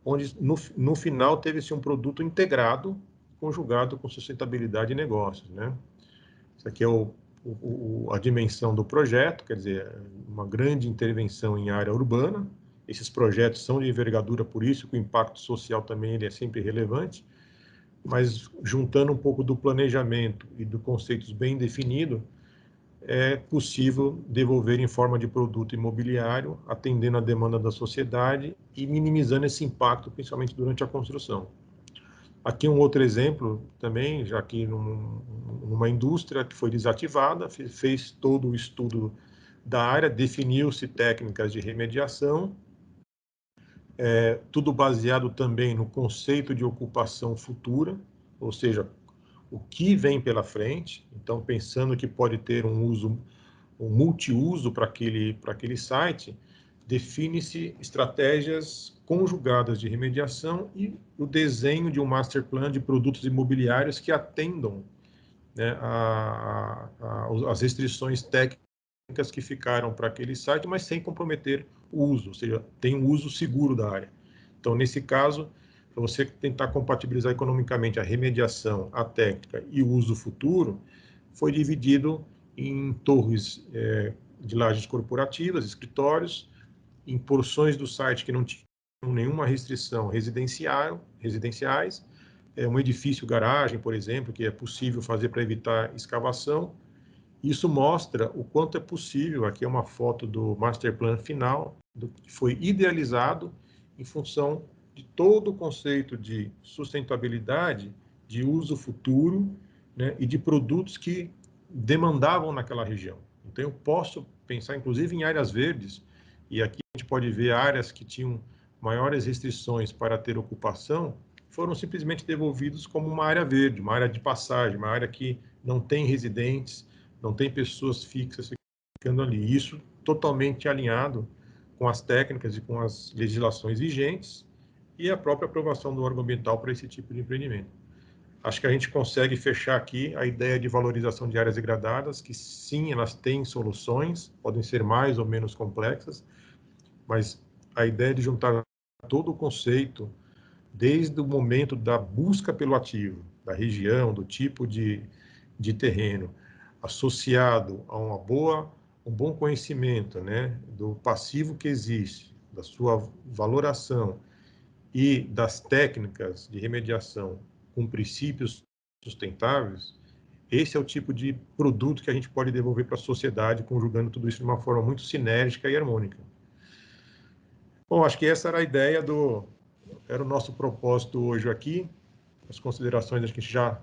onde no final teve-se um produto integrado, conjugado com sustentabilidade e negócios, né? Isso aqui é a dimensão do projeto, quer dizer, uma grande intervenção em área urbana. Esses projetos são de envergadura, por isso que o impacto social também ele é sempre relevante, mas juntando um pouco do planejamento e do conceitos bem definido, é possível devolver em forma de produto imobiliário, atendendo a demanda da sociedade e minimizando esse impacto, principalmente durante a construção. Aqui um outro exemplo também, já que numa indústria que foi desativada, fez todo o estudo da área, definiu-se técnicas de remediação, tudo baseado também no conceito de ocupação futura, ou seja, o que vem pela frente. Então, pensando que pode ter um multiuso para aquele site, define-se estratégias conjugadas de remediação e o desenho de um master plan de produtos imobiliários que atendam, né, as restrições técnicas que ficaram para aquele site, mas sem comprometer o uso, ou seja, tem um uso seguro da área. Então, nesse caso, para você tentar compatibilizar economicamente a remediação, a técnica e o uso futuro, foi dividido em torres de lajes corporativas, escritórios, em porções do site que não tinham nenhuma restrição residenciais, um edifício garagem, por exemplo, que é possível fazer para evitar escavação. Isso mostra o quanto é possível. Aqui é uma foto do master plan final, que foi idealizado em função de todo o conceito de sustentabilidade, de uso futuro, né, e de produtos que demandavam naquela região. Então, eu posso pensar, inclusive, em áreas verdes, e aqui a gente pode ver áreas que tinham maiores restrições para ter ocupação, foram simplesmente devolvidos como uma área verde, uma área de passagem, uma área que não tem residentes, não tem pessoas fixas ficando ali. Isso totalmente alinhado com as técnicas e com as legislações vigentes e a própria aprovação do órgão ambiental para esse tipo de empreendimento. Acho que a gente consegue fechar aqui a ideia de valorização de áreas degradadas, que sim, elas têm soluções, podem ser mais ou menos complexas, mas a ideia de juntar todo o conceito, desde o momento da busca pelo ativo, da região, do tipo de terreno, associado a um bom conhecimento, né, do passivo que existe, da sua valoração e das técnicas de remediação com princípios sustentáveis, esse é o tipo de produto que a gente pode devolver para a sociedade, conjugando tudo isso de uma forma muito sinérgica e harmônica. Bom, acho que essa era a ideia era o nosso propósito hoje aqui. As considerações, acho que a gente já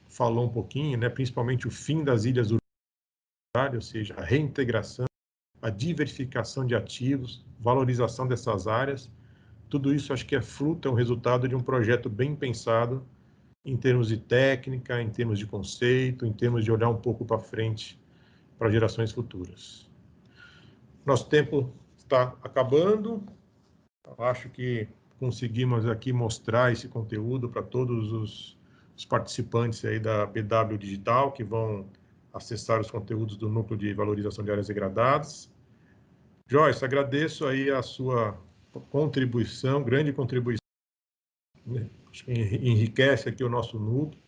falou um pouquinho, né? Principalmente o fim das ilhas urbanas, ou seja, a reintegração, a diversificação de ativos, valorização dessas áreas. Tudo isso acho que é fruto, é um resultado de um projeto bem pensado em termos de técnica, em termos de conceito, em termos de olhar um pouco para frente para gerações futuras. Nosso tempo está acabando. Acho que conseguimos aqui mostrar esse conteúdo para todos os participantes aí da BW Digital, que vão acessar os conteúdos do Núcleo de Valorização de Áreas Degradadas. Joyce, agradeço aí a sua contribuição, grande contribuição, né? Acho que enriquece aqui o nosso núcleo.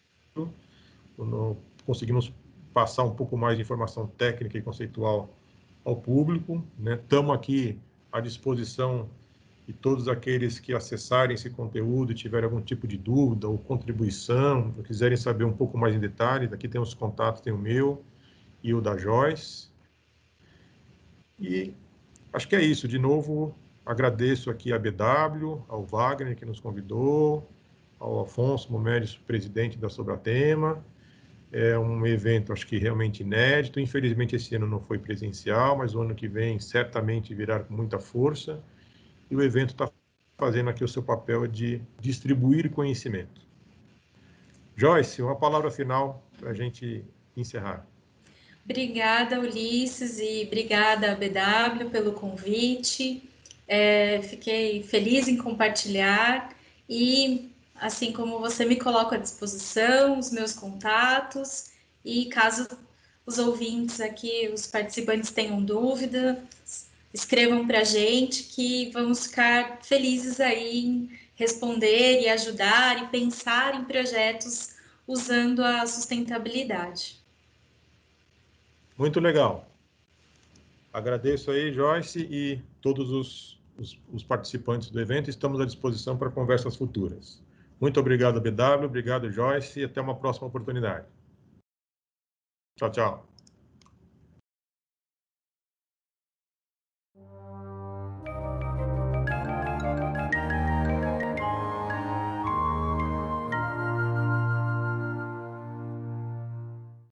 Conseguimos passar um pouco mais de informação técnica e conceitual ao público, né? Estamos aqui à disposição de todos aqueles que acessarem esse conteúdo e tiverem algum tipo de dúvida ou contribuição, ou quiserem saber um pouco mais em detalhes. Aqui tem os contatos, tem o meu e o da Joyce. E acho que é isso. De novo, agradeço aqui a BW, ao Wagner, que nos convidou, ao Afonso Momedes, presidente da Sobratema. É um evento, acho que realmente inédito. Infelizmente, esse ano não foi presencial, mas o ano que vem certamente virá com muita força. E o evento está fazendo aqui o seu papel de distribuir conhecimento. Joyce, uma palavra final para a gente encerrar. Obrigada, Ulisses, e obrigada, BW, pelo convite. Fiquei feliz em compartilhar e, assim como você, me coloco à disposição, os meus contatos, e caso os ouvintes aqui, os participantes tenham dúvida, escrevam para a gente que vamos ficar felizes aí em responder e ajudar e pensar em projetos usando a sustentabilidade. Muito legal. Agradeço aí, Joyce, e todos os participantes do evento. Estamos à disposição para conversas futuras. Muito obrigado, BW, obrigado, Joyce, e até uma próxima oportunidade. Tchau, tchau.